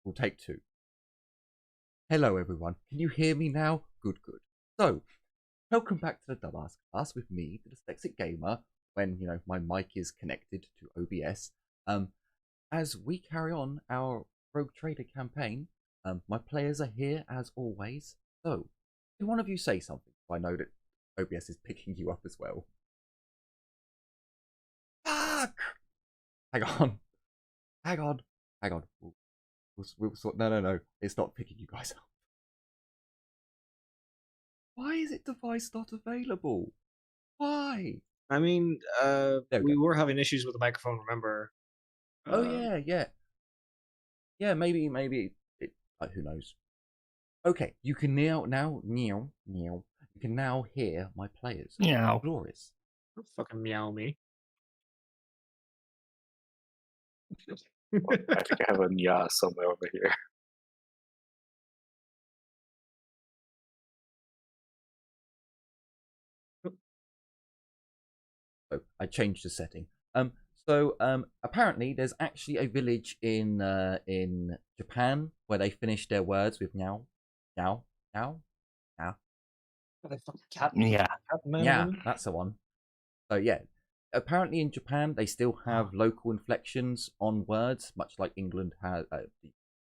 We'll take two. Hello, everyone. Can you hear me now? Good, good. So, welcome back to the Dumbass Class with me, the Dyslexic Gamer, when, my mic is connected to OBS. As we carry on our Rogue Trader campaign, my players are here as always. So, can one of you say something? I know that OBS is picking you up as well. Fuck! Hang on. Hang on. Hang on. We'll sort. No. It's not picking you guys up. Why is it device not available? Why? I mean, we go. were having issues with the microphone, remember? Oh, yeah. Yeah, maybe it, who knows? Okay, you can now, you can now hear my players. Meow. Glorious. Don't fucking meow me. Well, I think I have a nya somewhere over here. So I changed the setting. So apparently there's actually a village in Japan where they finish their words with meow, meow, meow, meow. Cat, Yeah. Yeah, that's the one. So yeah, apparently in Japan they still have local inflections on words, much like England has. The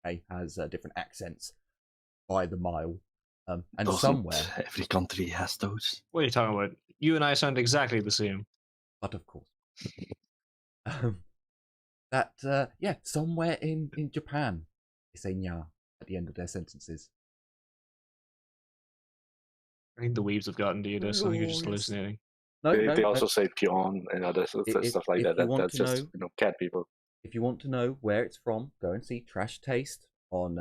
UK has different accents by the mile. And Doesn't somewhere every country has those? What are you talking about? You and I sound exactly the same. but of course. Yeah, somewhere in Japan they say nya at the end of their sentences. I think the weaves have gotten to you. This, I think you're just Glorious. hallucinating. They also say peon and other stuff like that. That's just cat people. If you want to know where it's from, go and see Trash Taste on.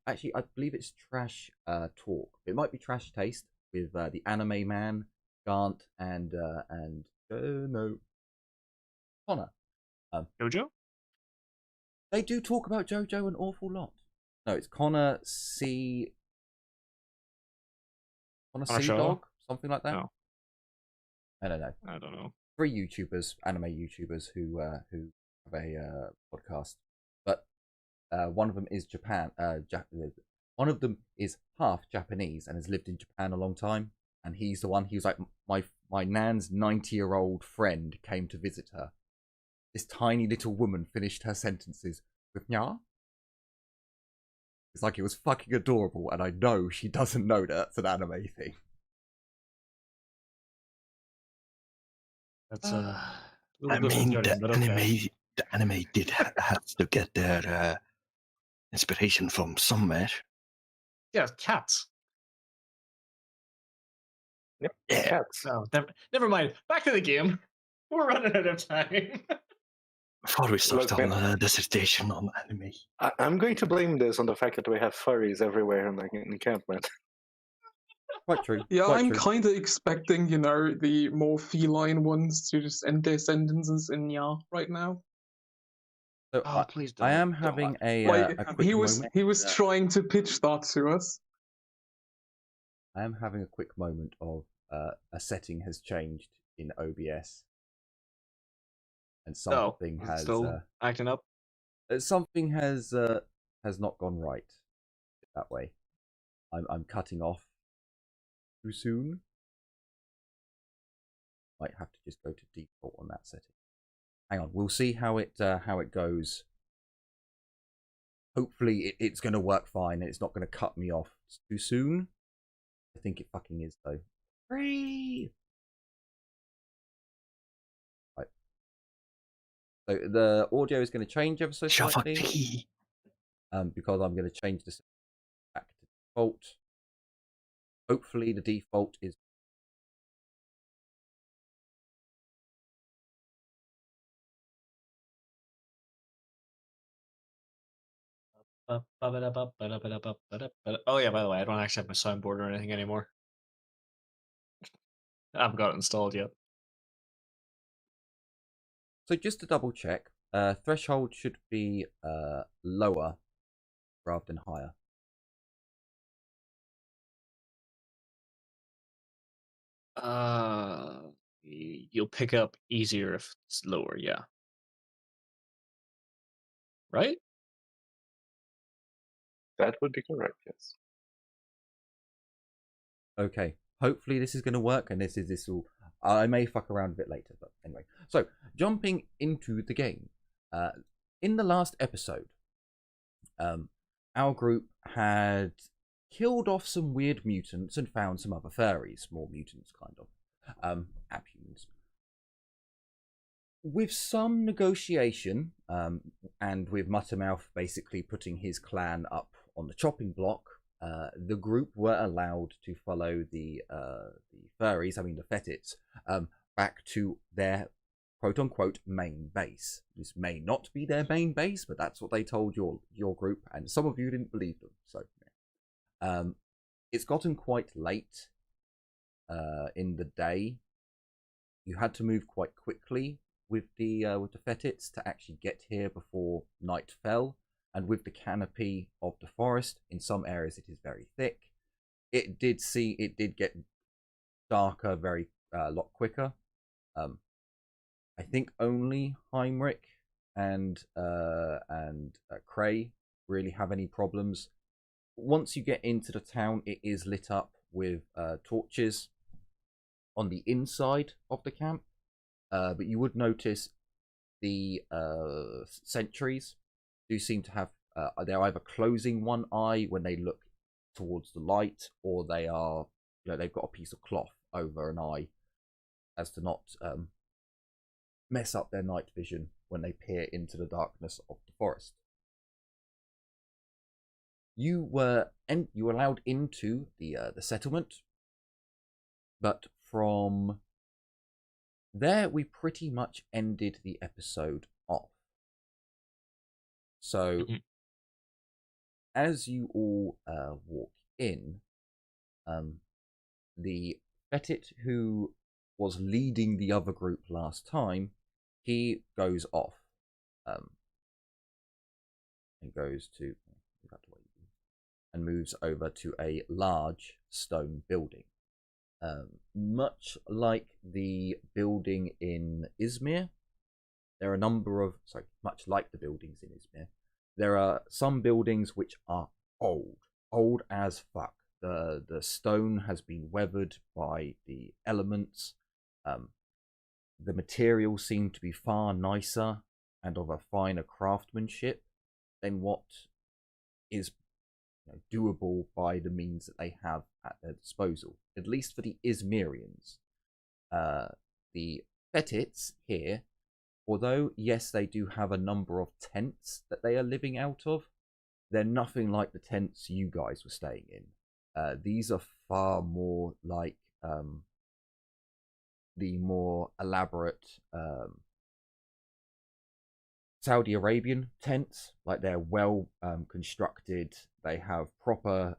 Actually, I believe it's Trash Talk. It might be Trash Taste with the Anime Man, Gant, and Connor. Jojo? They do talk about JoJo an awful lot. No, it's Connor C. Connor C Dog, something like that. No. I don't know. 3 YouTubers, anime YouTubers who have a podcast, but one of them is Japan. One of them is half Japanese and has lived in Japan a long time. And he's the one. He was like, my nan's 90-year-old friend came to visit her. This tiny little woman finished her sentences with nya. It's like it was fucking adorable, and I know she doesn't know that that's an anime thing. That's I mean, the anime did have to get their inspiration from somewhere. Yeah, cats. Yep, Yeah. cats. No, never mind. Back to the game. We're running out of time. Before we start on a dissertation on anime. I'm going to blame this on the fact that we have furries everywhere in the encampment. Quite true. Yeah, quite I'm true. kind of expecting, the more feline ones to just end their sentences in "ya" right now. So please don't. I am having a quick moment. He was trying to pitch that to us. I am having a quick moment of a setting has changed in OBS, and something has still acting up. Something has not gone right. That way, I'm cutting off too soon. Might have to just go to default on that setting. Hang on, we'll see how it goes. Hopefully, it's going to work fine, and it's not going to cut me off too soon. I think it fucking is though. Free. Right. So the audio is going to change ever so slightly. Because I'm going to change this back to default. Hopefully the default is. Oh yeah, by the way, I don't actually have my soundboard or anything anymore. I haven't got it installed yet. So just to double check, threshold should be lower rather than higher. You'll pick up easier if it's lower, yeah. Right? That would be correct, yes. Okay, hopefully this is going to work, and this will. I may fuck around a bit later, but anyway. So jumping into the game, in the last episode, our group had killed off some weird mutants and found some other fairies, more mutants, kind of, abhumans. With some negotiation, and with Muttermouth basically putting his clan up on the chopping block, the group were allowed to follow the furries, I mean the Fettits, back to their quote-unquote main base. This may not be their main base, but that's what they told your group, and some of you didn't believe them. So, it's gotten quite late in the day. You had to move quite quickly with the Fettits to actually get here before night fell. And with the canopy of the forest, in some areas it is very thick. It did get darker a lot quicker. I think only Heinrich and Cray really have any problems. Once you get into the town, it is lit up with torches on the inside of the camp, but you would notice the sentries do seem to have they're either closing one eye when they look towards the light, or they are, they've got a piece of cloth over an eye as to not mess up their night vision when they peer into the darkness of the forest. You were allowed into the settlement, but from there we pretty much ended the episode off. So, as you all walk in, the Fettit who was leading the other group last time, he goes off and goes to and moves over to a large stone building, much like the building in Izmir. There are a number of, much like the buildings in Izmir, there are some buildings which are old as fuck. The stone has been weathered by the elements. The materials seem to be far nicer and of a finer craftsmanship than what is doable by the means that they have at their disposal, at least for the Izmirians. The Fettits here, although, yes, they do have a number of tents that they are living out of, they're nothing like the tents you guys were staying in. These are far more like the more elaborate Saudi Arabian tents. Like, they're well constructed. They have proper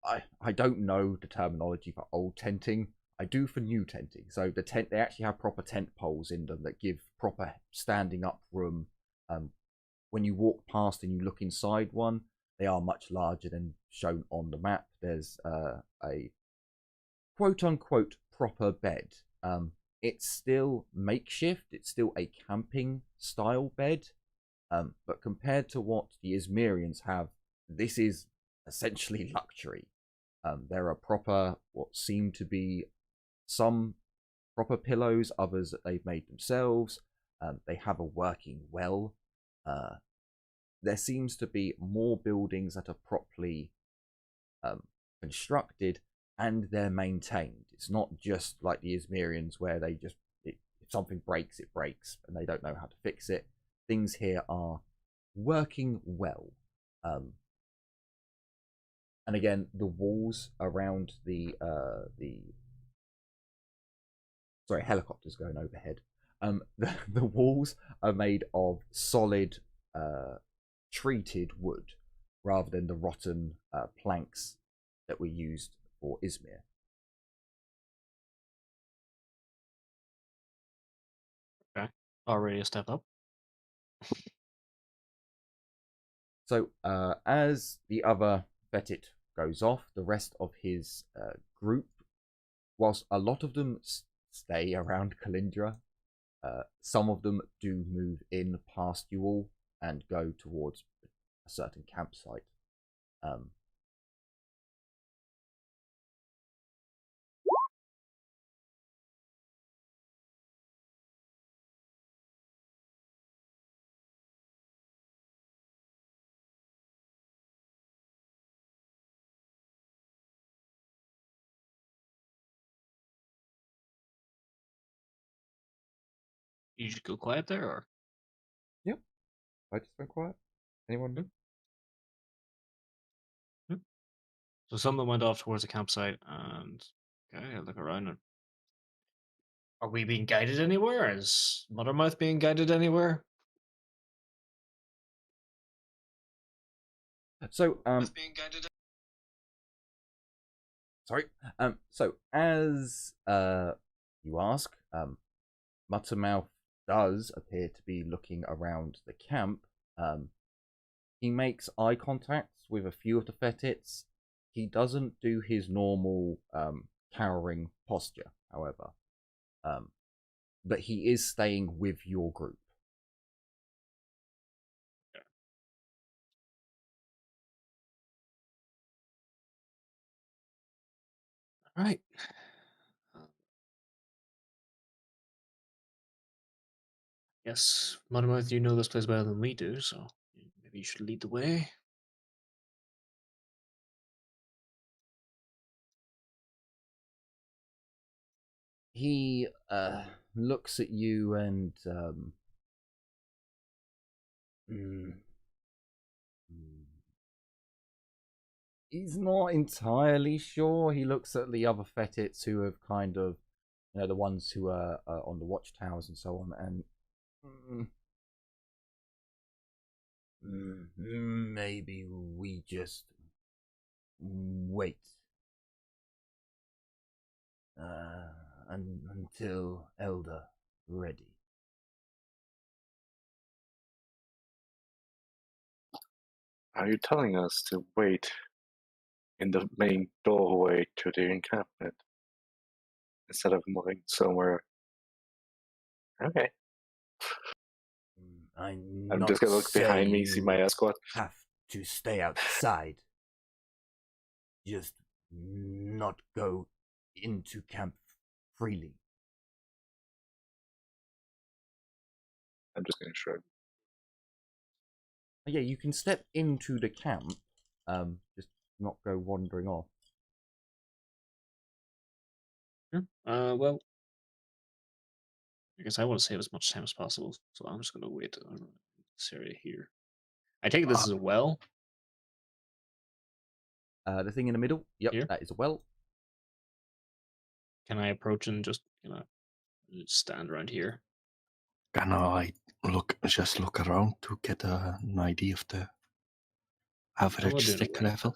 I don't know the terminology for old tenting. I do for new tenting. So the tent, they actually have proper tent poles in them that give proper standing up room. When you walk past and you look inside one, they are much larger than shown on the map. There's a quote-unquote proper bed. It's still makeshift. It's still a camping style bed. But compared to what the Izmirians have, this is essentially luxury. There are proper, what seem to be some proper pillows, others that they've made themselves. They have a working well. There seems to be more buildings that are properly constructed, and they're maintained. It's not just like the Izmirians where they just, if something breaks, it breaks, and they don't know how to fix it. Things here are working well. And again, the walls around the sorry, helicopters going overhead. The walls are made of solid treated wood rather than the rotten planks that were used for Izmir. Okay, already a step up. So as the other Fettit goes off, the rest of his group, whilst a lot of them stay around Kalindra, some of them do move in past you all and go towards a certain campsite. You should go quiet there, or? Yep. I just went quiet. Anyone? So some of them went off towards the campsite, and okay, I look around. And are we being guided anywhere? Is Mothermouth being guided anywhere? So sorry. So as you ask, Muttermouth does appear to be looking around the camp. He makes eye contact with a few of the Fetits. He doesn't do his normal cowering posture, however. But he is staying with your group. All right. Yes, Mothermouth, you know this place better than we do, so maybe you should lead the way. He looks at you and he's not entirely sure. He looks at the other Fetits who have kind of, you know, the ones who are on the watchtowers and so on, and maybe we just wait until Elder ready. Are you telling us to wait in the main doorway to the encampment instead of moving somewhere? Okay. I'm just gonna look behind me, see my escort. Have to stay outside. Just not go into camp freely. I'm just gonna shrug. Yeah, you can step into the camp, just not go wandering off. Well, I guess I want to save as much time as possible, so I'm just going to wait in this area here. I take this as a well. The thing in the middle, yep, Here? that is a well. Can I approach and just, stand around here? Can I just look around to get an idea of the average stick level?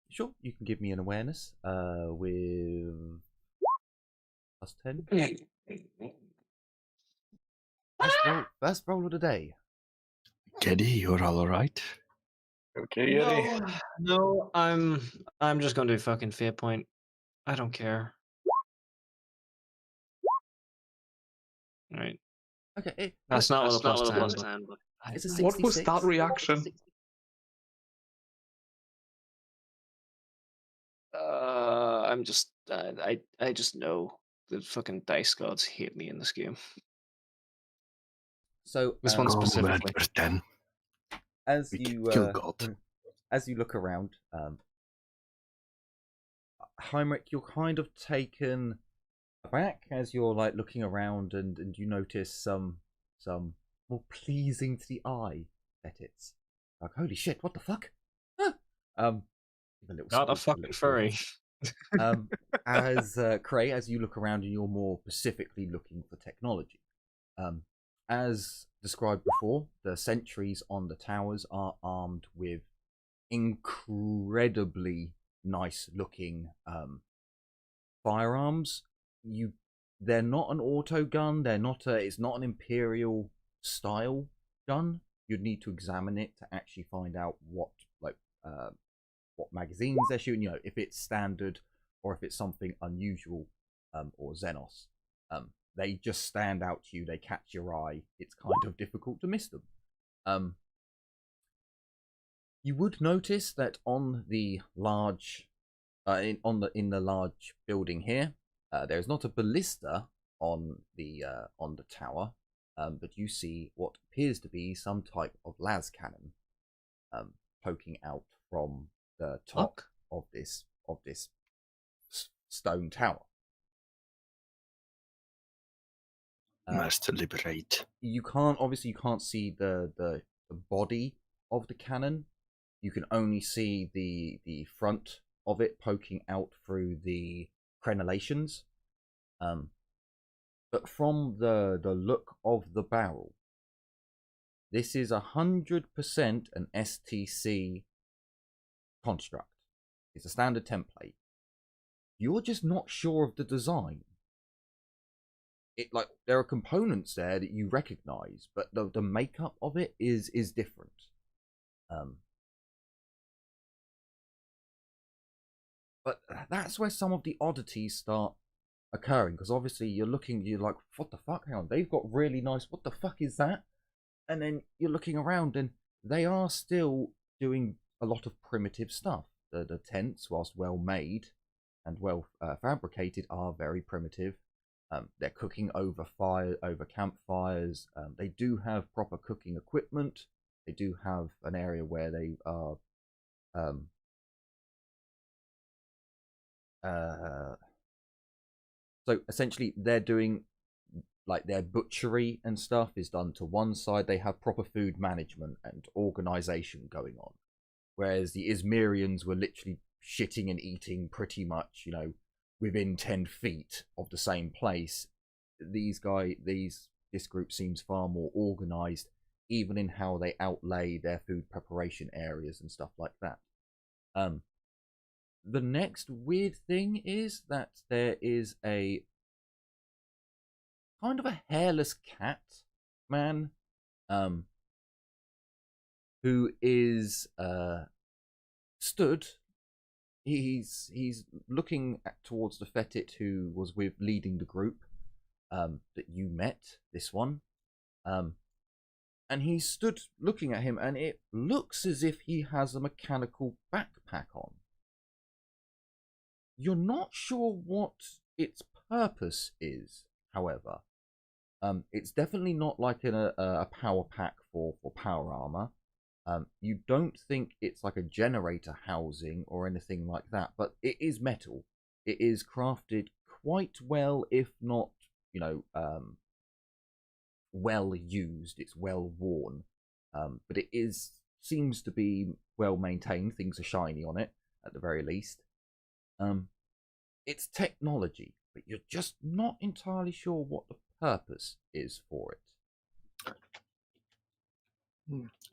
Sure, you can give me an awareness with +10. First roll of the day. Geddy, you're all right. Okay, Yeti. No, I'm just going to do fucking fate point. I don't care. All right. Okay, That's not what a plus 10. But it's a 66. What was that reaction? I'm just, I just know the fucking dice gods hate me in this game. So this one specifically. As you look around, Heinrich, you're kind of taken aback as you're like looking around, and you notice some more pleasing to the eye Fetits. Like, holy shit, what the fuck? Not a fucking furry. As Cray, as you look around and you're more specifically looking for technology, as described before, the sentries on the towers are armed with incredibly nice looking firearms. They're not an auto gun. It's not an Imperial style gun. You'd need to examine it to actually find out what magazines they're shooting. You know, if it's standard or if it's something unusual or Xenos. they just stand out to you. They catch your eye. It's kind of difficult to miss them. You would notice that on the large, in the large building here, there is not a ballista on the tower, but you see what appears to be some type of las cannon poking out from the top of this stone tower. Must liberate. You can't see the body of the cannon. You can only see the front of it poking out through the crenellations. But from the look of the barrel, this is 100% an STC construct. It's a standard template. You're just not sure of the design. There are components there that you recognize, but the makeup of it is different. But that's where some of the oddities start occurring, because obviously you're like, what the fuck? Hang on, they've got really nice. What the fuck is that? And then you're looking around, and they are still doing a lot of primitive stuff. The tents, whilst well made and well fabricated, are very primitive. They're cooking over campfires. They do have proper cooking equipment. They do have an area where they are so essentially they're doing their butchery and stuff is done to one side. They have proper food management and organization going on, whereas the Izmirians were literally shitting and eating pretty much, within 10 feet of the same place. This group seems far more organized, even in how they outlay their food preparation areas and stuff like that. The next weird thing is that there is a kind of a hairless cat man who is stood. He's looking towards the Fetid who was leading the group that you met, this one. And he stood looking at him, and it looks as if he has a mechanical backpack on. You're not sure what its purpose is, however. It's definitely not like a power pack for power armor. You don't think it's like a generator housing or anything like that, but it is metal. It is crafted quite well, if not, well used. It's well worn, but it seems to be well maintained. Things are shiny on it, at the very least. It's technology, but you're just not entirely sure what the purpose is for it.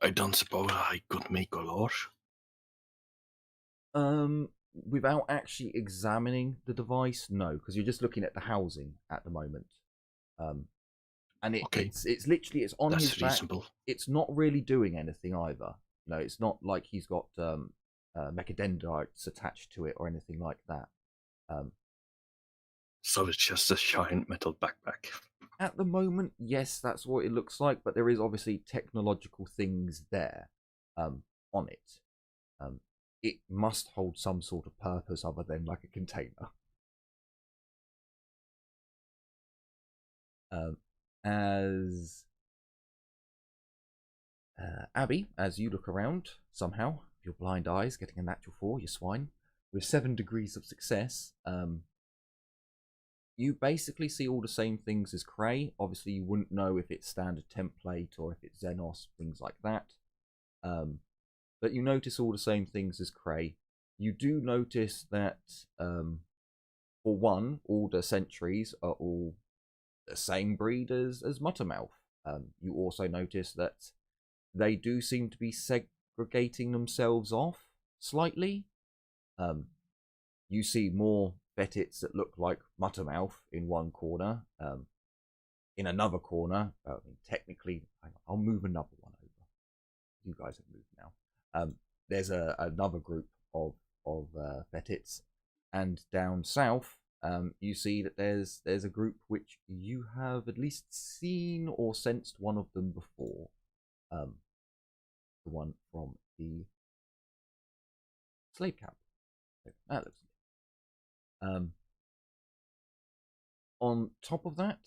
I don't suppose I could make a lore. Without actually examining the device, no, because you're just looking at the housing at the moment. And it's literally on That's his back. reasonable. It's not really doing anything either. No, it's not like he's got mechadendrites attached to it or anything like that. So it's just a giant metal backpack. At the moment, yes, that's what it looks like, but there is obviously technological things there on it. It must hold some sort of purpose other than like a container. As Abby, as you look around, somehow, your blind eyes getting a natural 4, you swine, with 7 degrees of success, you basically see all the same things as Cray. Obviously, you wouldn't know if it's standard template or if it's Xenos, things like that. But you notice all the same things as Cray. You do notice that, for one, all the sentries are all the same breed as Muttermouth. You also notice that they do seem to be segregating themselves off slightly. You see more Fetids that look like Muttermouth in one corner. In another corner, technically, I'll move another one over. You guys have moved now. There's another group of Fetids, and down south, you see that there's a group which you have at least seen or sensed one of them before. The one from the slave camp. That looks good. On top of that,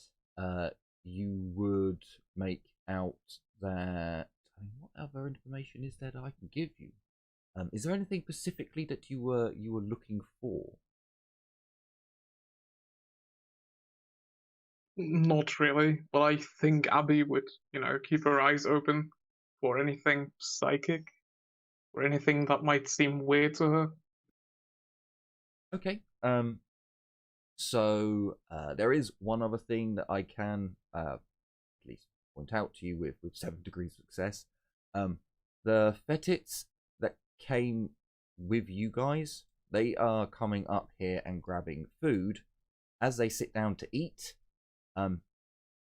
you would make out that, I mean, what other information is there that I can give you? Is there anything specifically that you were looking for? Not really, but I think Abby would, keep her eyes open for anything psychic or anything that might seem weird to her. Okay. So there is one other thing that I can at least point out to you with 7 degrees of success. The Fetits that came with you guys, they are coming up here and grabbing food. As they sit down to eat,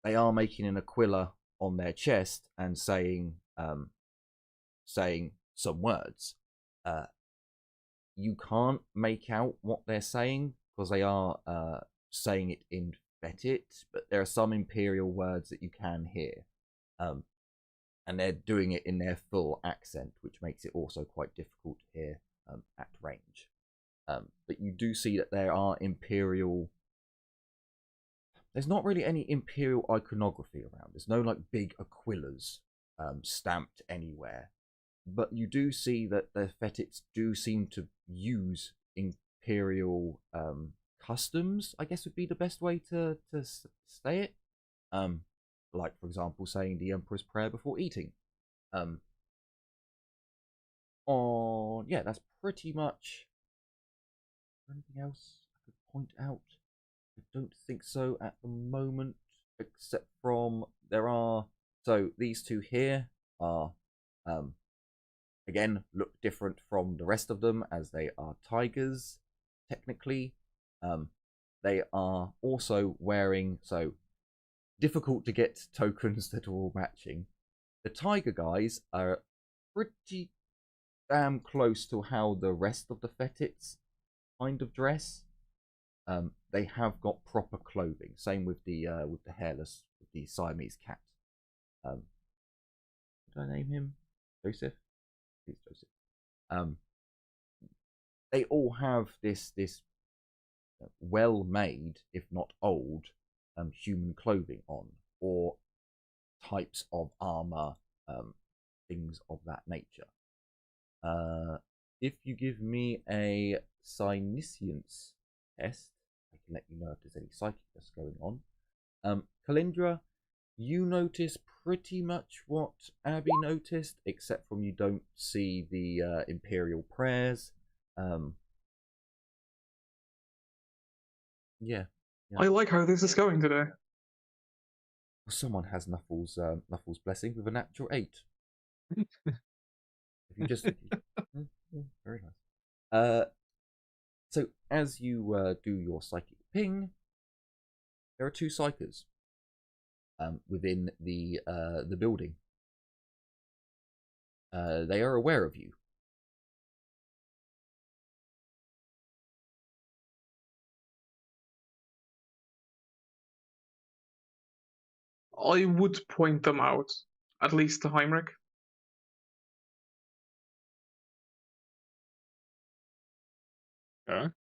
they are making an aquila on their chest and saying some words. You can't make out what they're saying because they are saying it in Fetit, but there are some Imperial words that you can hear. And they're doing it in their full accent, which makes it also quite difficult to hear at range. But you do see that there are Imperial... There's not really any Imperial iconography around. There's no like big Aquilas stamped anywhere. But you do see that the Fetits do seem to use Imperial customs, I guess would be the best way to say it. Like, for example, saying the Emperor's Prayer before eating. Yeah, that's pretty much... Anything else I could point out? I don't think so at the moment, except from there are... So these two here are, again, look different from the rest of them as they are tigers, technically. They are also wearing, so difficult to get tokens that are all matching. The tiger guys are pretty damn close to how the rest of the Fetits kind of dress. They have got proper clothing. Same with the hairless, with the Siamese cat. Did I name him Joseph? He's Joseph. They all have this well-made, if not old, human clothing on, or types of armor, things of that nature. If you give me a Psyniscience test, I can let you know if there's any psychicness going on. Kalindra, you notice pretty much what Abby noticed, except from you don't see the Imperial prayers. Yeah. I like how this is going today. Someone has Nuffle's blessing with a natural 8. If you just very nice. So as you do your psychic ping, there are 2 psychers within the building. They are aware of you. I would point them out, at least to Heinrich. Okay.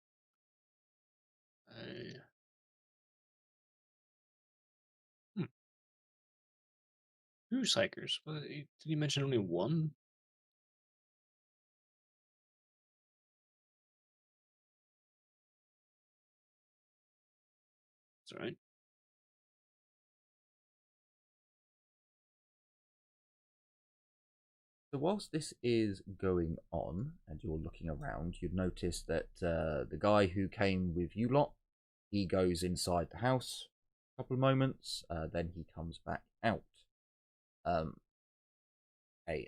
2 psychers. Did you mention only one? That's all right. So whilst this is going on and you're looking around, you've noticed that the guy who came with you lot, he goes inside the house a couple of moments, then he comes back out.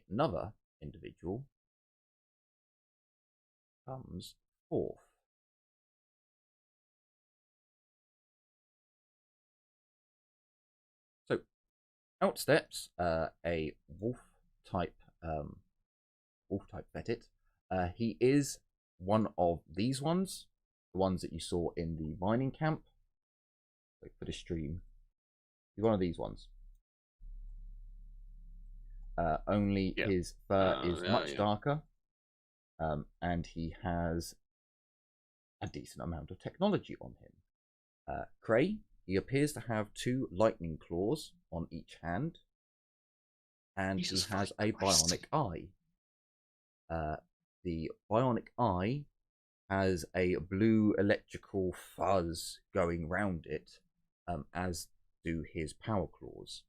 Another individual comes forth. So out steps a wolf type Fetit. He is one of these ones. the ones that you saw in the mining camp. Wait for the stream. One of these ones. Only his fur is much darker, and he has a decent amount of technology on him. Cray, he appears to have 2 lightning claws on each hand, and he has a bionic eye. The bionic eye has a blue electrical fuzz going round it, as do his power claws.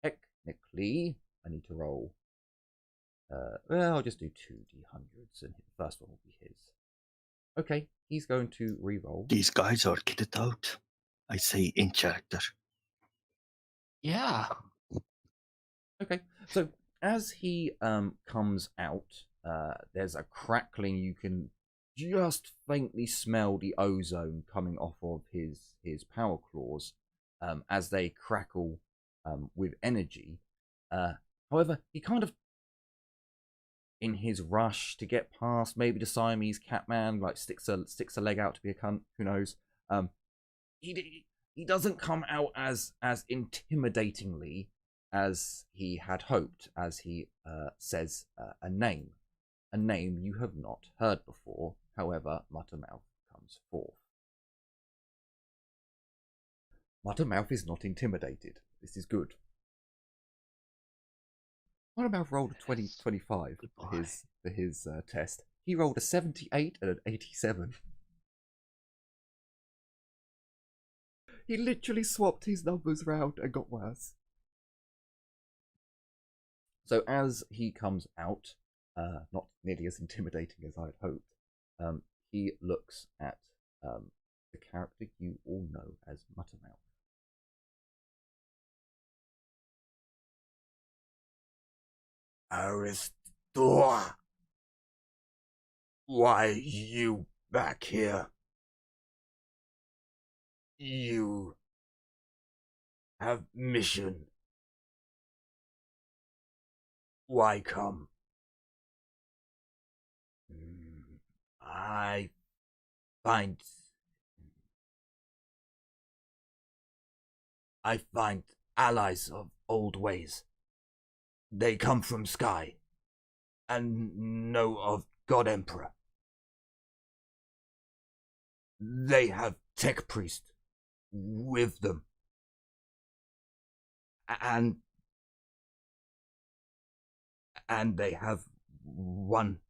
Technically, I need to roll. Well, I'll just do 2 D100s, and the first one will be his. Okay, he's going to re-roll. These guys are kitted out. I say in character. Yeah. Okay, so as he comes out, there's a crackling. You can just faintly smell the ozone coming off of his power claws as they crackle with energy. However, he kind of, in his rush to get past maybe the Siamese Catman, like sticks a leg out to be a cunt. Who knows? He doesn't come out as intimidatingly as he had hoped, as he says a name you have not heard before. However, Muttermouth comes forth. Muttermouth is not intimidated. This is good. Muttermouth rolled a 20-25 for his test. He rolled a 78 and an 87. He literally swapped his numbers round and got worse. So as he comes out, not nearly as intimidating as I had hoped, he looks at the character you all know as Muttermouth. Aristor, why you back here? You have mission. Why come? I find allies of old ways. They come from Sky, and know of God Emperor. They have Tech Priest with them, and they have one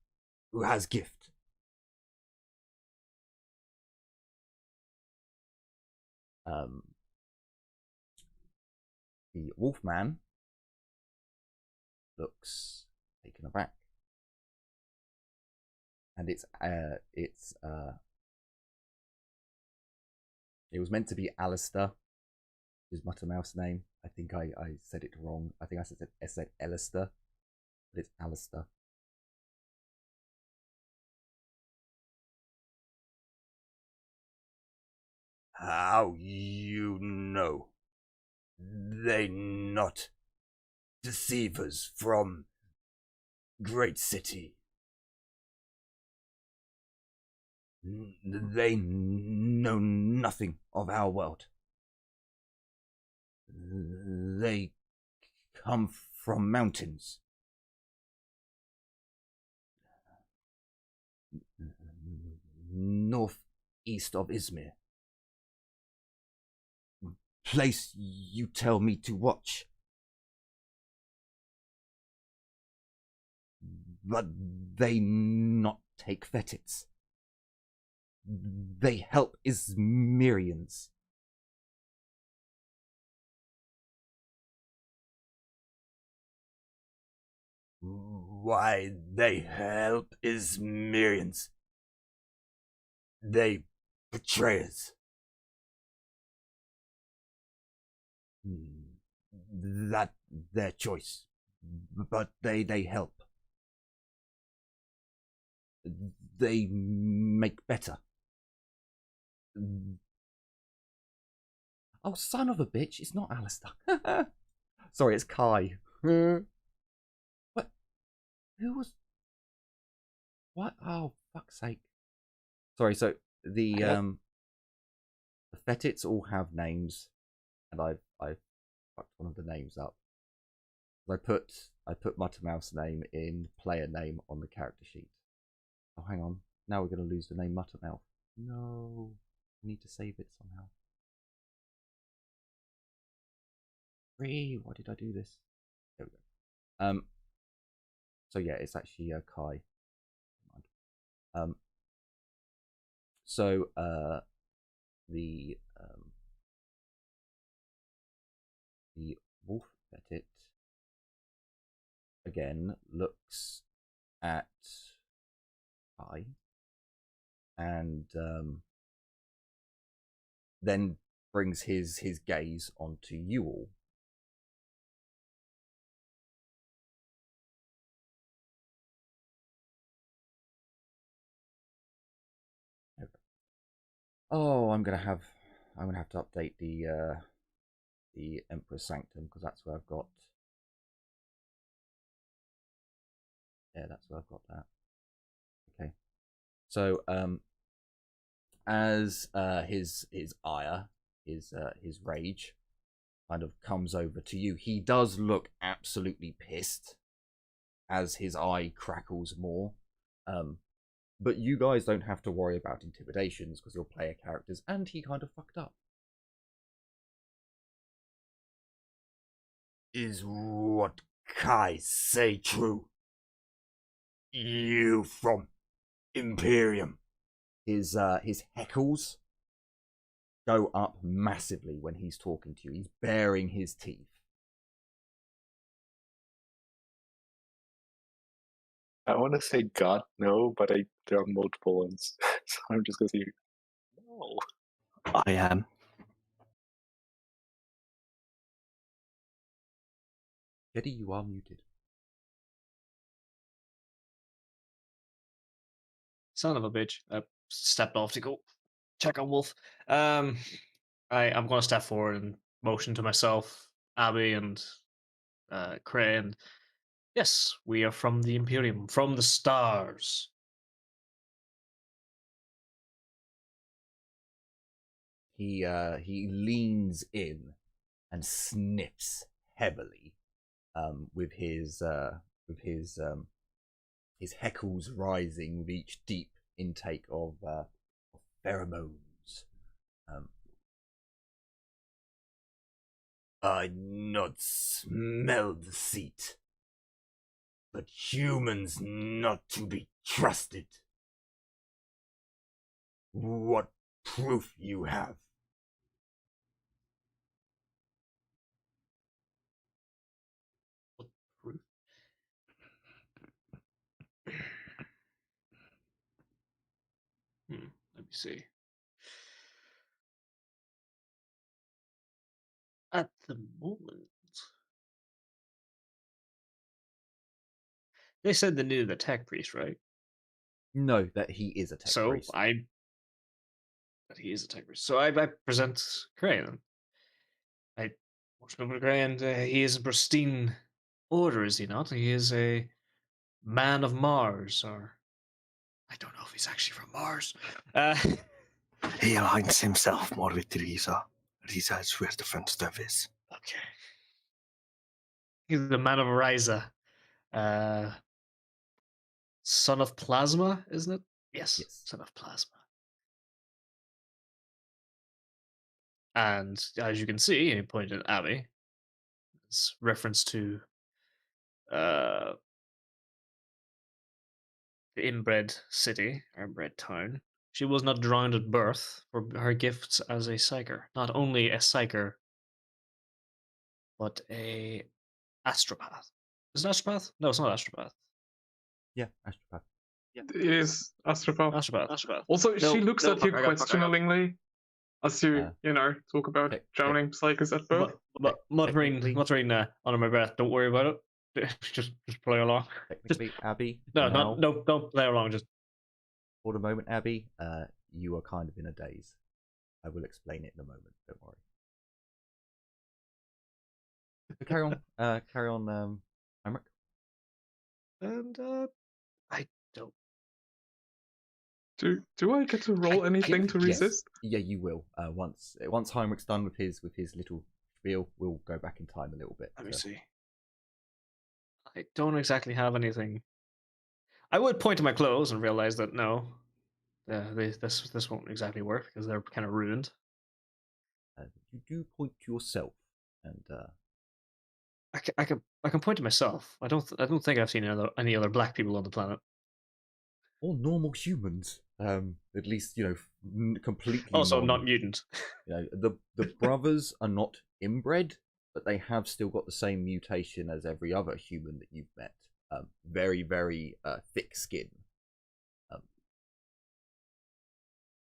who has gift. The Wolfman looks taken aback, and it was meant to be Alistair, which is Muttermouth's name. I think I said it wrong. I think I said Alistair, but it's Alistair. How you know? They not deceivers from great city. They know nothing of our world. They come from mountains. Northeast of Izmir. Place you tell me to watch. But they not take fetits. They help Izmirians. Why they help Izmirians? They betrayers. That their choice, but they help. They make better. Oh, son of a bitch! It's not Alistair. Sorry, it's Kai. What? Who was? What? Oh, fuck's sake! Sorry, so the Fetits all have names, and I've fucked one of the names up. I put Muttermouth's name in player name on the character sheet. Oh, hang on. Now we're going to lose the name Muttermouth. No, I need to save it somehow. Why did I do this? There we go. So yeah, it's actually Kai. So the wolf Fetit again looks at Kai and then brings his gaze onto you all. Oh, I'm gonna have to update the Emperor's Sanctum, because that's where I've got. Yeah, that's where I've got that. Okay, so as his ire, his rage, kind of comes over to you, he does look absolutely pissed as his eye crackles more. But you guys don't have to worry about intimidations because you're player characters, and he kind of fucked up. Is what Kai say true? You from Imperium? His heckles go up massively when he's talking to you. He's baring his teeth. I want to say God, no, but there are multiple ones. So I'm just going to say no. I am. Eddie, you are muted. Son of a bitch. I stepped off to go check on Wolf. I'm going to step forward and motion to myself, Abby, and Cray, and yes, we are from the Imperium, from the stars. He leans in and sniffs heavily, with his heckles rising with each deep intake of pheromones. I not smell the seat, but humans not to be trusted. What proof you have? What proof? Let me see. At the moment, they said they needed a tech priest, right? No, that he is a tech priest. That he is a tech priest. So I present Cray then. I watched over Cray, and he is in pristine order, is he not? He is a man of Mars, or I don't know if he's actually from Mars. He aligns himself more with Risa. Risa is where the fun stuff is. Okay. He's the man of Risa. Son of Plasma, isn't it? Yes. Son of Plasma. And as you can see, he pointed at Abby. It's reference to the inbred city, or inbred town. She was not drowned at birth for her gifts as a psyker. Not only a psyker, but a astropath. Is it astropath? No, it's not astropath. Yeah, astropath. Yeah. It is astropath. Astropath. Also, she looks at you questioningly as you, talk about drowning psychers at birth. But muttering under my breath, don't worry about it. just play along. Technically, Abby. No, don't play along. Just for the moment, Abby. You are kind of in a daze. I will explain it in a moment. Don't worry. Carry on. Carry on, Emmerich. And I don't Do I get to roll anything to Yes. resist? Yeah, you will. Once Heinrich's done with his little spiel, we'll go back in time a little bit. Let me see. I don't exactly have anything. I would point to my clothes and realize that no, this won't exactly work because they're kind of ruined. You do point to yourself, and I can point to myself. I don't think I've seen any other black people on the planet. or normal humans. At least completely. Also, not mutant. The brothers are not inbred, but they have still got the same mutation as every other human that you've met. Very, very thick skin.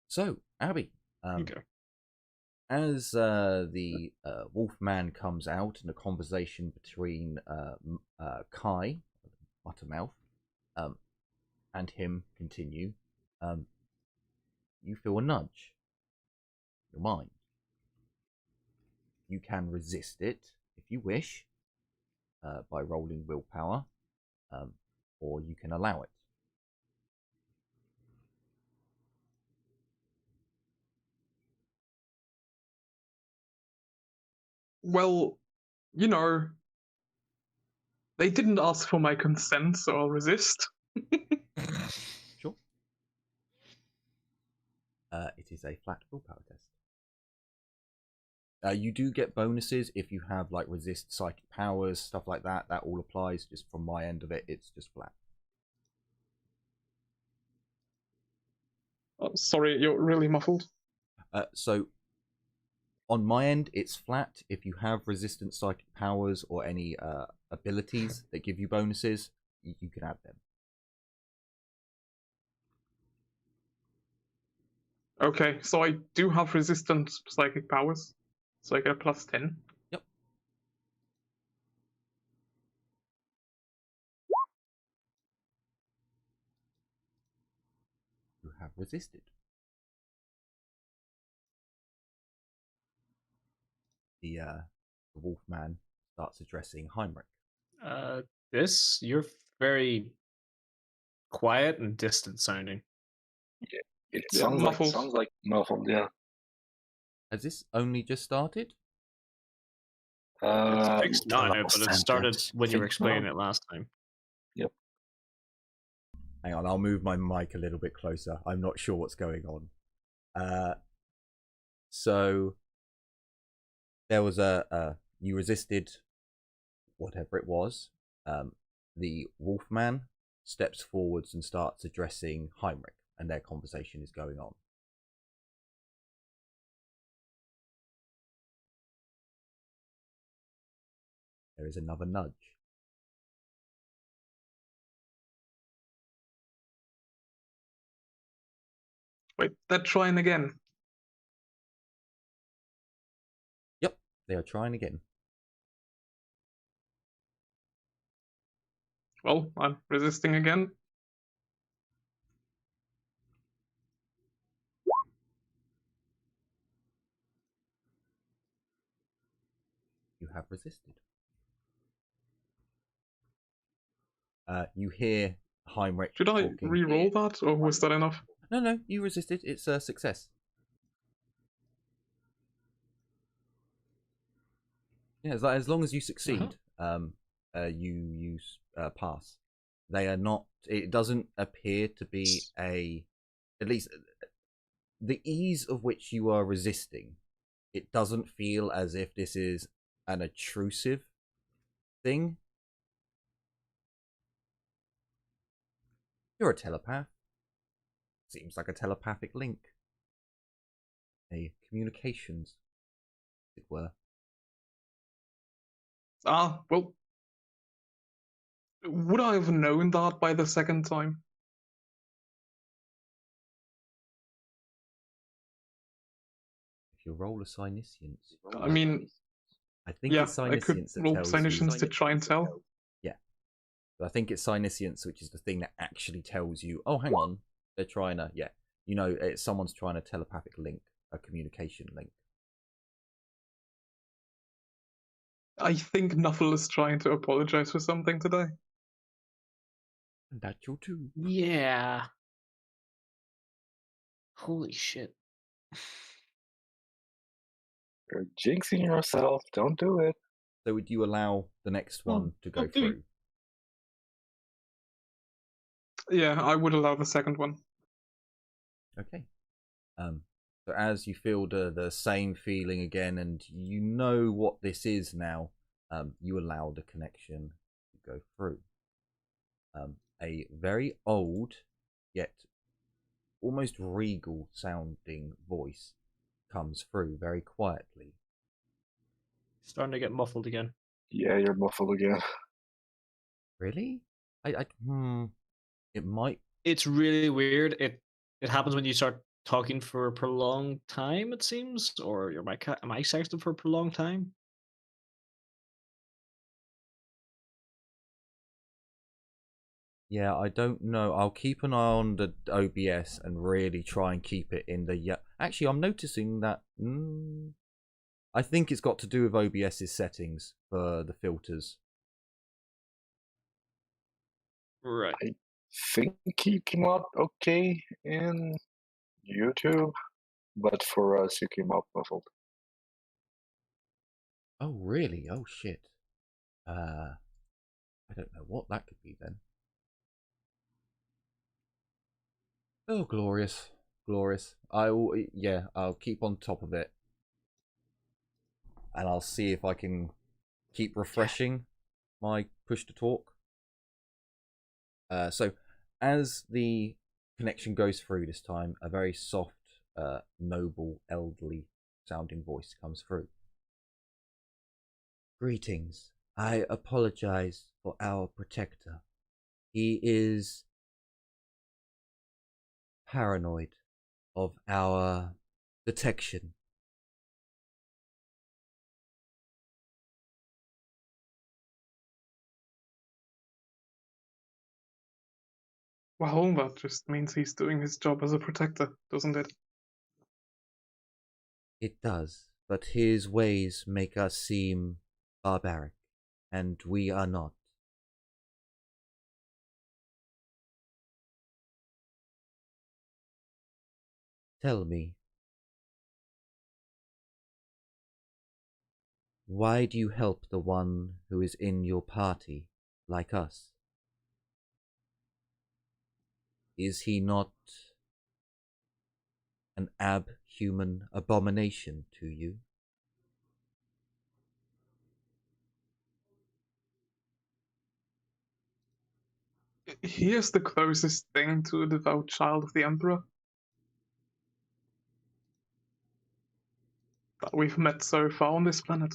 So, Abby, Okay. as the Wolfman comes out and the conversation between Kai, Buttermouth, and him continue, you feel a nudge in your mind. You can resist it if you wish by rolling willpower, or you can allow it. Well, they didn't ask for my consent, so I'll resist. Sure. It is a flat willpower test. You do get bonuses if you have like resist psychic powers, stuff like that. That all applies. Just from my end of it, it's just flat. Oh, sorry, you're really muffled. So on my end, it's flat. If you have resistant psychic powers or any abilities that give you bonuses, you can add them. Okay, so I do have resistant psychic powers, so I get a +10. Yep. You have resisted. The Wolfman starts addressing Heinrich. You're very quiet and distant sounding. Yeah, it Yeah, sounds muffled. like muffled. Yeah. Has this only just started? It's fixed now, level but it started sentence. when you were Fixed explaining now. it last time. Yep. Hang on, I'll move my mic a little bit closer. I'm not sure what's going on. So there was you resisted whatever it was. The Wolfman steps forwards and starts addressing Heinrich, and their conversation is going on. There is another nudge. Wait, they're trying again. Yep, they are trying again. Well, I'm resisting again. You have resisted. You hear Heinrich Should I talking. re-roll that, or was that enough? No, you resisted. It's a success. Yeah, as long as you succeed, you pass. They are not. It doesn't appear to be at least the ease of which you are resisting. It doesn't feel as if this is an intrusive thing. You're a telepath. Seems like a telepathic link. A communications, as it were. Ah, well, would I have known that by the second time? If you roll a Psyniscience. I mean, I think yeah, it's I could Psyniscience that roll tells Psyniscience you. to try and tell. Yeah. I think it's Psyniscience, which is the thing that actually tells you, oh, hang on, they're trying to, someone's trying a telepathic link, a communication link. I think Nuffle is trying to apologize for something today. And that's your two. Yeah. Holy shit. You're jinxing yourself. Don't do it. So would you allow the next one to go don't do it. through? Yeah, I would allow the second one. Okay. So as you feel the same feeling again, and you know what this is now, you allow the connection to go through. A very old, yet almost regal sounding voice comes through very quietly. Starting to get muffled again. Yeah, you're muffled again. Really? It might. It's really weird. It happens when you start talking for a prolonged time, it seems, or your mic texting for a prolonged time. Yeah, I don't know. I'll keep an eye on the OBS and really try and keep it in the... Yeah, actually, I'm noticing that... I think it's got to do with OBS's settings for the filters. Right. I think he came out okay in YouTube, but for us, you came out muffled. Oh, really? Oh, shit. I don't know what that could be then. Oh, glorious. Glorious. I'll keep on top of it. And I'll see if I can keep refreshing my push to talk. So as the connection goes through this time, a very soft, noble, elderly sounding voice comes through. Greetings. I apologize for our protector. He is paranoid of our detection. Well, that just means he's doing his job as a protector, doesn't it? It does, but his ways make us seem barbaric, and we are not. Tell me, why do you help the one who is in your party, like us? Is he not an ab-human abomination to you? He is the closest thing to a devout child of the Emperor that we've met so far on this planet.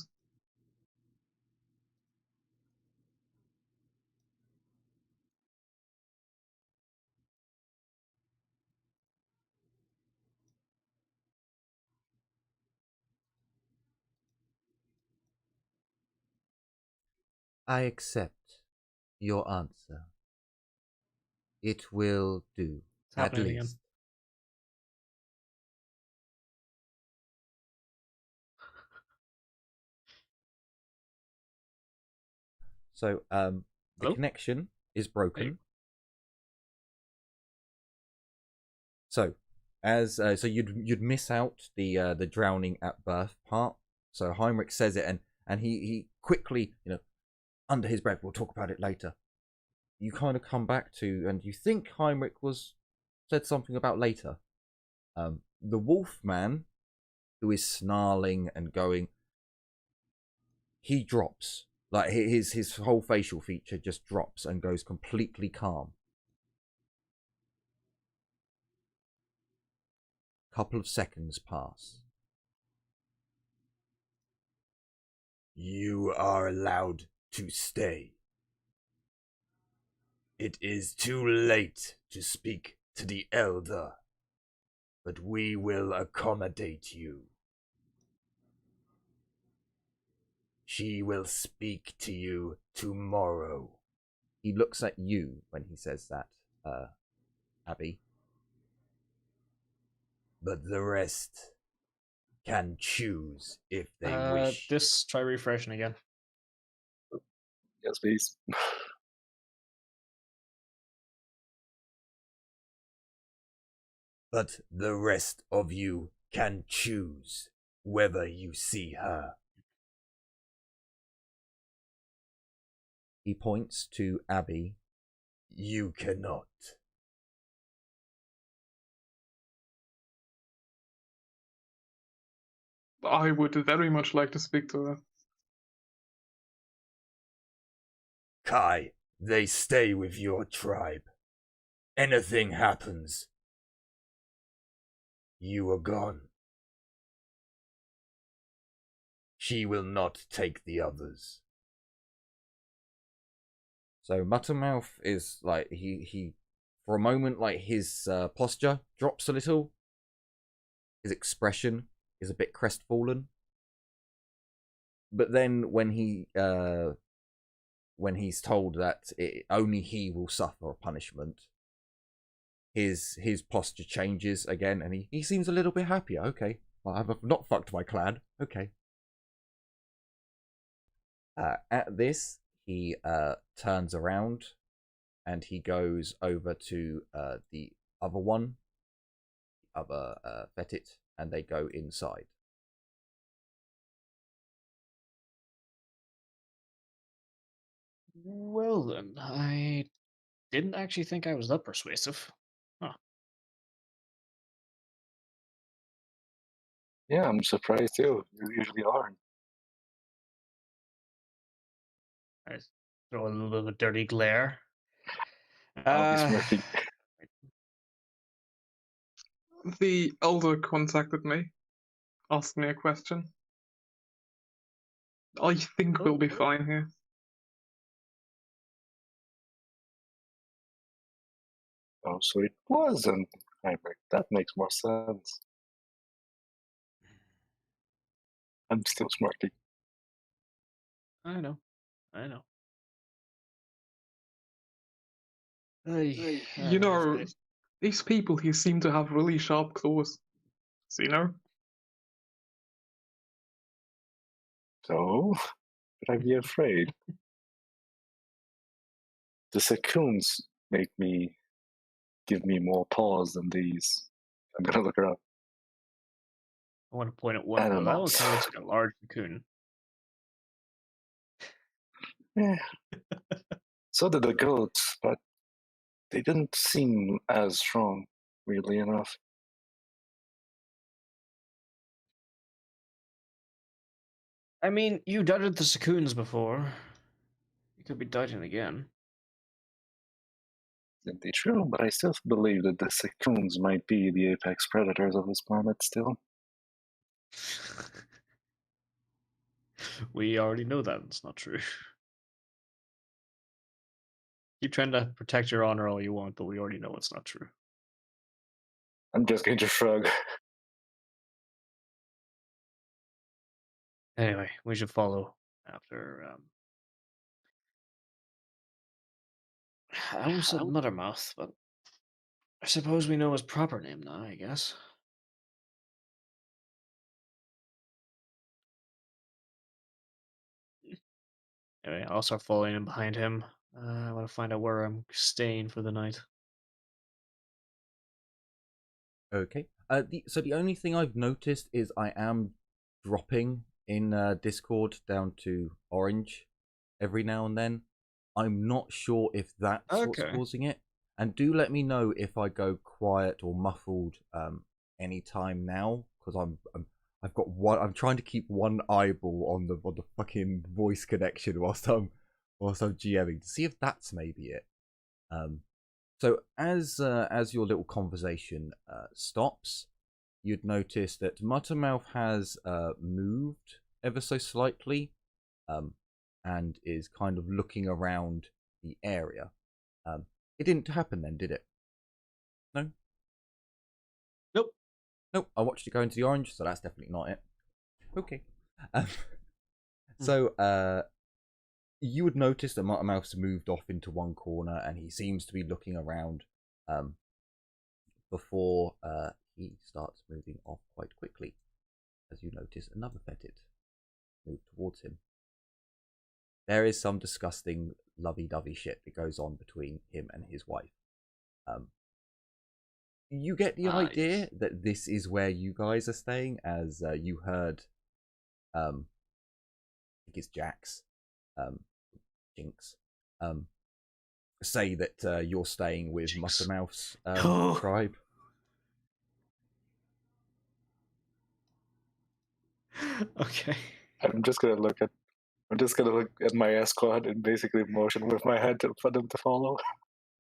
I accept your answer. It will do, It's at happening least. again. So, the Hello? connection is broken. Hey. So, so you'd miss out the drowning at birth part. So Heinrich says it, and he quickly, under his breath, we'll talk about it later. You kind of come back to, and you think Heinrich said something about later. The wolf man, who is snarling and going, he drops. Like his whole facial feature just drops and goes completely calm. Couple of seconds pass. You are allowed to stay. It is too late to speak to the elder, but we will accommodate you. She will speak to you tomorrow. He looks at you when he says that, Abby. But the rest can choose if they wish. Try refreshing again. Yes, please. but the rest of you can choose whether you see her. He points to Abby. You cannot. I would very much like to speak to her. Kai, they stay with your tribe. Anything happens, you are gone. She will not take the others. So Muttermouth is like, he for a moment, like his posture drops a little. His expression is a bit crestfallen. But then when he's told that only he will suffer a punishment, his posture changes again, and he seems a little bit happier. Okay, well, I've not fucked my clan. Okay. At this, he turns around and he goes over to the other one, the other Fetit, and they go inside. Well then, I didn't actually think I was that persuasive. Huh. Yeah, I'm surprised too. You usually aren't. I throw a little bit of a dirty glare. I'll be smirking. The elder contacted me, asked me a question. I think we'll be fine here. Oh, so it wasn't Heinrich. That makes more sense. I'm still smirking. I know. You know, these people here seem to have really sharp claws. So, you know? So, should I be afraid? The Sakuns give me more pause than these. I'm gonna look her up. I want to point at one. That one Animals. kind of looks like a large cocoon. Yeah. So did the goats, but they didn't seem as strong, weirdly enough. I mean, you doubted the Sakuns before. You could be doubting again. Indeed true, but I still believe that the Sakuns might be the apex predators of this planet still. We already know that it's not true. Keep trying to protect your honor all you want, but we already know it's not true. I'm just going to shrug. Anyway, we should follow after. I almost said Muttermouth, but I suppose we know his proper name now, I guess. Anyway, I'll start following in behind him. I want to find out where I'm staying for the night. Okay. So the only thing I've noticed is I am dropping in Discord down to orange every now and then. I'm not sure if that's what's causing it. And do let me know if I go quiet or muffled anytime now, because I've got one. I'm trying to keep one eyeball on the fucking voice connection whilst I'm GMing to see if that's maybe it. So as your little conversation stops, you'd notice that Muttermouth has moved ever so slightly, and is kind of looking around the area. It didn't happen then, did it? No? Nope. Nope, I watched it go into the orange, so that's definitely not it. Okay. So, you would notice that Muttermouth's moved off into one corner, and he seems to be looking around before he starts moving off quite quickly. As you notice, another Fetit move towards him. There is some disgusting lovey-dovey shit that goes on between him and his wife. You get the Nice. idea that this is where you guys are staying, as you heard, I think it's Jax, Jinx, say that you're staying with Jinx. Muttermouth's Oh. tribe. Okay. I'm just gonna look at my escort and basically motion with my head for them to follow,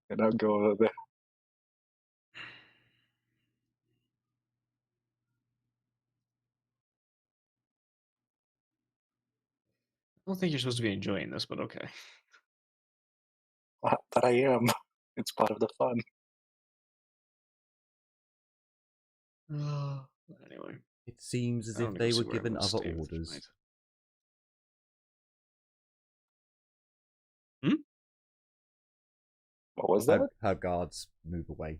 and I'll go over there. I don't think you're supposed to be enjoying this, but okay. But I am. It's part of the fun. Anyway, It seems as I if wanna go they see were where given everyone's other staying for orders. tonight. Hmm? What was that? Her guards move away.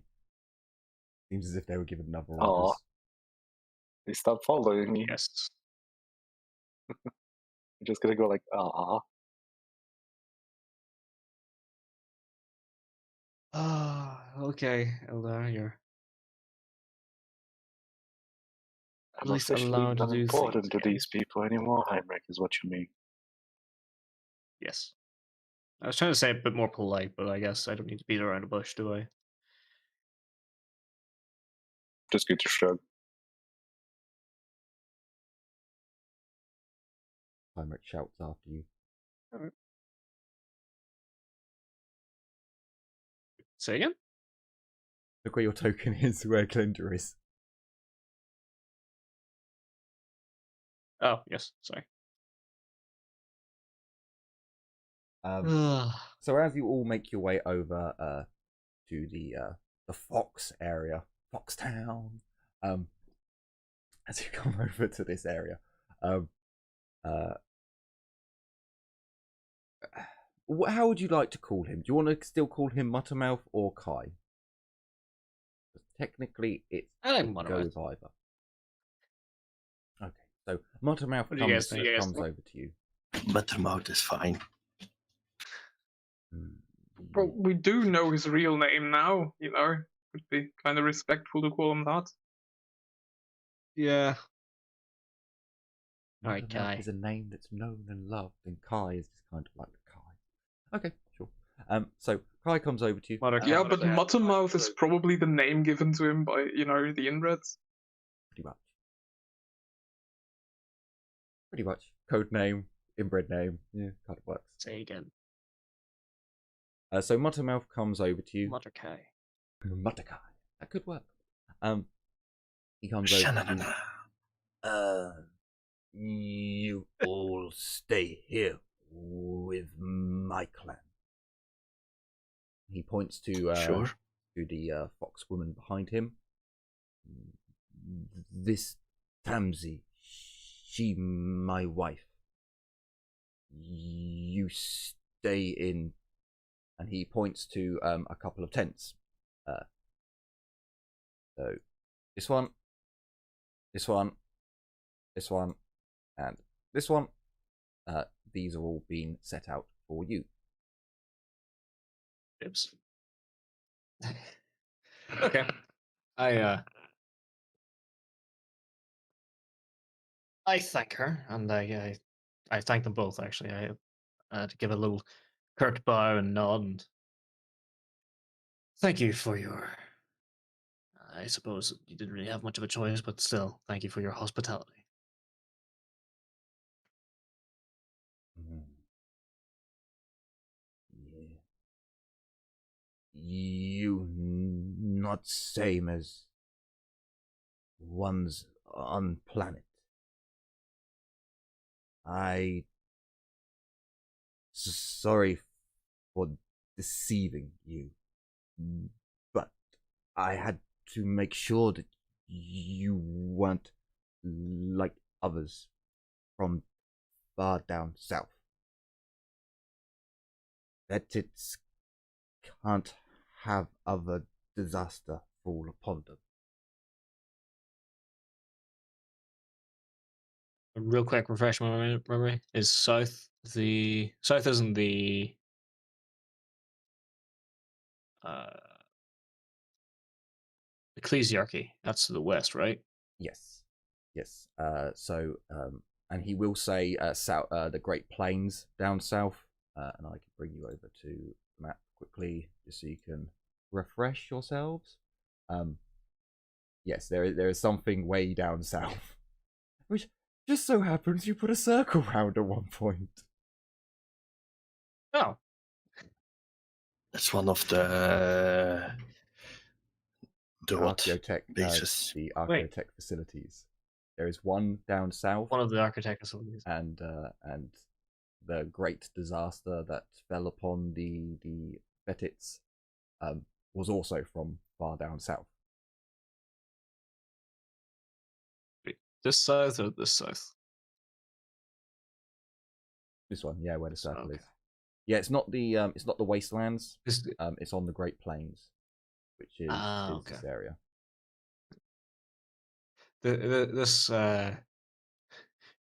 Seems as if they were given another Aw. orders. They stopped following me. Yes. I'm just gonna go like, ah. Okay, Eldar, you're I'm at least officially allowed to not do important things to again. these people anymore, Heinrich, is what you mean. Yes. I was trying to say a bit more polite, but I guess I don't need to beat around the bush, do I? Just get to shrug. Heinrich shouts after you. Say again? Look where your token is, where Glinda is. Oh, yes, sorry. So as you all make your way over to the Fox area, Foxtown, as you come over to this area, how would you like to call him? Do you want to still call him Muttermouth or Kai? Technically, it's I like go Muttermouth. with either. Okay, so Muttermouth What do you guys think? comes over to you. Buttermouth is fine. But we do know his real name now, you know. Would be kind of respectful to call him that. Yeah. Muttermouth Alright, Kai. is a name that's known and loved, and Kai is just kind of like the Kai. Okay, sure. So Kai comes over to you. Yeah, but Muttermouth is probably the name given to him by, you know, the inbreds. Pretty much. Pretty much. Code name, inbred name. Yeah, kind of works. Say again. So Muttermouth comes over to you. Mutterkai. Mutterkai. That could work. He comes over to you. You all stay here with my clan. He points to Sure. to the fox woman behind him. This Tamsi, she my wife. You stay in, and he points to a couple of tents. So this one, this one, this one, and this one. These are all being set out for you. Dibs. Okay. I thank her, and I thank them both actually. I to give a little curt bow and nod. And thank you for your. I suppose you didn't really have much of a choice, but still, thank you for your hospitality. Yeah. You not same as ones on planet. Sorry for deceiving you, but I had to make sure that you weren't like others from far down south. That it can't have other disaster fall upon them. A real quick refresh my memory. Is south isn't the Ecclesiarchy. That's to the west, right? Yes. Yes. And he will say south, the Great Plains down south, and I can bring you over to the map quickly just so you can refresh yourselves. Yes, there is something way down south, which just so happens you put a circle round at one point. Oh, That's one of the what Archaeotech bases. the Archaeotech facilities. There is one down south. One of the architect facilities. And the great disaster that fell upon the Fetids was also from far down south. Wait, this south or this south? This one, yeah, where the circle Okay. is. Yeah, it's not the wastelands. This, It's on the Great Plains, which is, okay. this area. This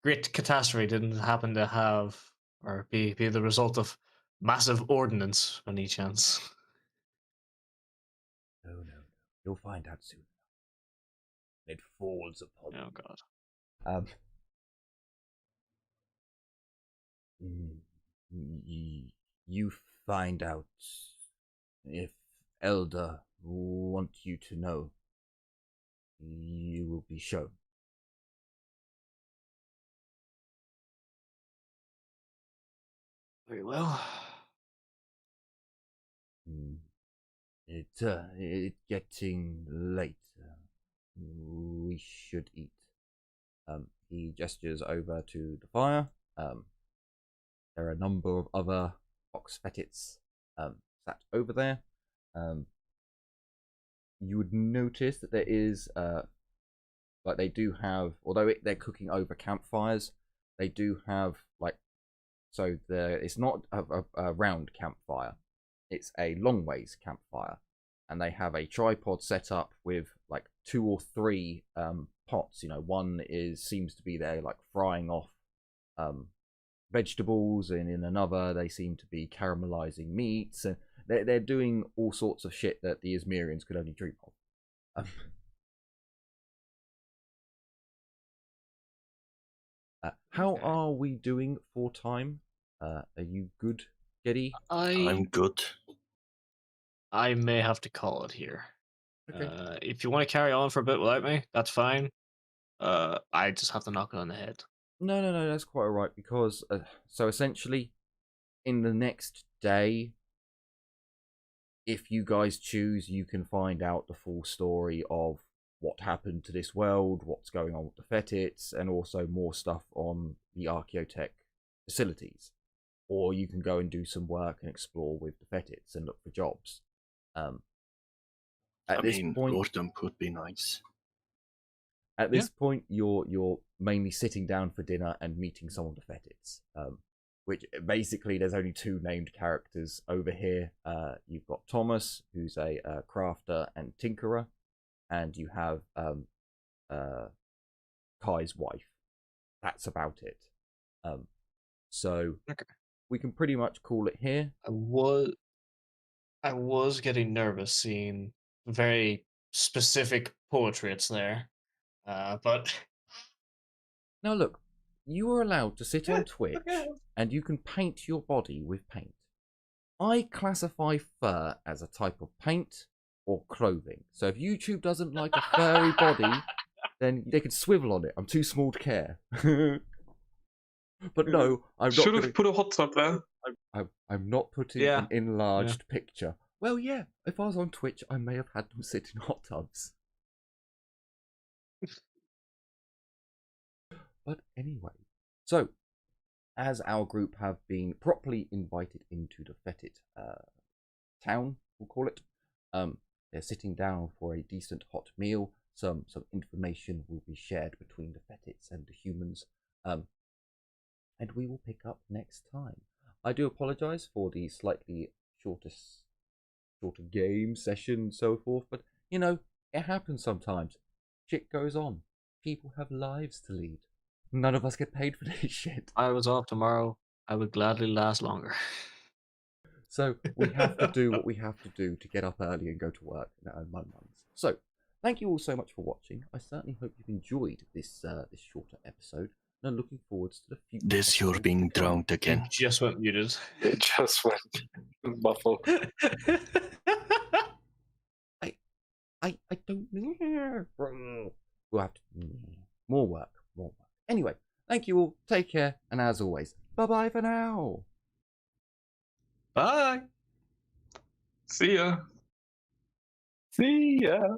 great catastrophe didn't happen to have or be the result of massive ordnance by any chance. No, you'll find out soon. It falls upon. Oh god. You find out if Elder want you to know. You will be shown. Very well. It's getting late. We should eat. He gestures over to the fire. There are a number of other ox fetits sat over there. You would notice that there is like they do have, although they're cooking over campfires, they do have like, so it's not a round campfire, it's a long ways campfire, and they have a tripod set up with like 2 or 3 pots. One seems to be there like frying off vegetables, and in another they seem to be caramelizing meats, and they're doing all sorts of shit that the Izmirians could only dream of. How are we doing for time? Are you good, Geddy? I'm good. I may have to call it here. Okay. If you want to carry on for a bit without me, that's fine. I just have to knock it on the head. No, that's quite alright, because so essentially in the next day, if you guys choose, you can find out the full story of what happened to this world, what's going on with the Fetids, and also more stuff on the Archaeotech facilities. Or you can go and do some work and explore with the Fetids and look for jobs. At this point, boredom could be nice. At this point, you're mainly sitting down for dinner and meeting some of the Fetids. Which basically, there's only 2 named characters over here. You've got Thomas, who's a crafter and tinkerer, and you have Kai's wife. That's about it. So okay. We can pretty much call it here. I was getting nervous seeing very specific portraits there, but now look, you are allowed to sit on Twitch and you can paint your body with paint. I classify fur as a type of paint or clothing. So if YouTube doesn't like a furry body, then they can swivel on it. I'm too small to care. But no, I'm not. Should have put a hot tub there. I'm not putting an enlarged picture. Well, yeah, if I was on Twitch, I may have had them sit in hot tubs. But anyway, so as our group have been properly invited into the Fetid town, we'll call it, they're sitting down for a decent hot meal. Some information will be shared between the Fetids and the humans, and we will pick up next time. I do apologise for the slightly shorter game session and so forth, but it happens sometimes. Shit goes on. People have lives to lead. None of us get paid for this shit. I was off tomorrow. I would gladly last longer. So we have to do what we have to do to get up early and go to work. So thank you all so much for watching. I certainly hope you've enjoyed this this shorter episode, and I'm looking forward to the future. This you're being drowned again. It just went muted. It just went muffled. I don't know. We'll have to more work. Anyway, thank you all. Take care, and as always, bye for now. Bye. See ya. See ya.